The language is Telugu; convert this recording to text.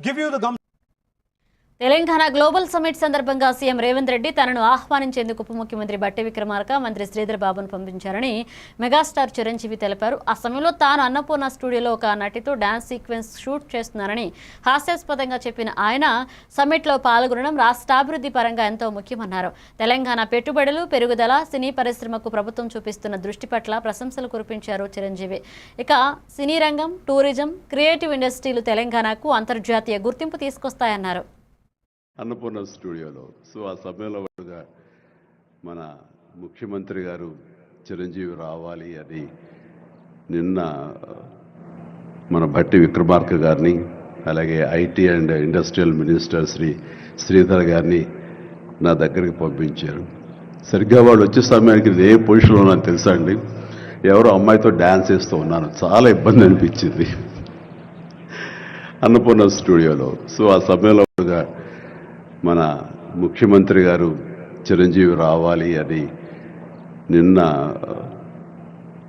give you the gum. Telangana global summit సందర్భంగా సీఎం రేవంత్ రెడ్డి తనను ఆహ్వానించేందుకు ఉప ముఖ్యమంత్రి బట్టి విక్రమార్క, మంత్రి శ్రీధర్ బాబును పంపించారని మెగాస్టార్ చిరంజీవి తెలిపారు. ఆ సమయంలో తాను అన్నపూర్ణ స్టూడియోలో ఒక నటితో డాన్స్ సీక్వెన్స్ షూట్ చేస్తున్నారని హాస్యాస్పదంగా చెప్పిన ఆయన సమ్మిట్లో పాల్గొనడం రాష్ట్రాభివృద్ధి పరంగా ఎంతో ముఖ్యమన్నారు. తెలంగాణ పెట్టుబడులు పెరుగుదల, సినీ పరిశ్రమకు ప్రభుత్వం చూపిస్తున్న దృష్టి పట్ల ప్రశంసలు కురిపించారు చిరంజీవి. ఇక సినీ రంగం, టూరిజం, క్రియేటివ్ ఇండస్ట్రీలు తెలంగాణకు అంతర్జాతీయ గుర్తింపు తీసుకొస్తాయన్నారు. అన్నపూర్ణ స్టూడియోలో ఆ సమయంలో మన ముఖ్యమంత్రి గారు చిరంజీవి రావాలి అని నిన్న మన బట్టి విక్రమార్క గారిని, అలాగే IT and industrial minister Sridhar గారిని నా దగ్గరికి పంపించారు. సరిగ్గా వాళ్ళు వచ్చే సమయానికి ఏ పొజిషన్లో నాకు తెలుసా అండి, ఎవరో అమ్మాయితో డ్యాన్స్ వేస్తూ ఉన్నాను. చాలా ఇబ్బంది అనిపించింది అన్నపూర్ణ స్టూడియోలో. ఆ సమయంలో మన ముఖ్యమంత్రి గారు చిరంజీవి రావాలి అని నిన్న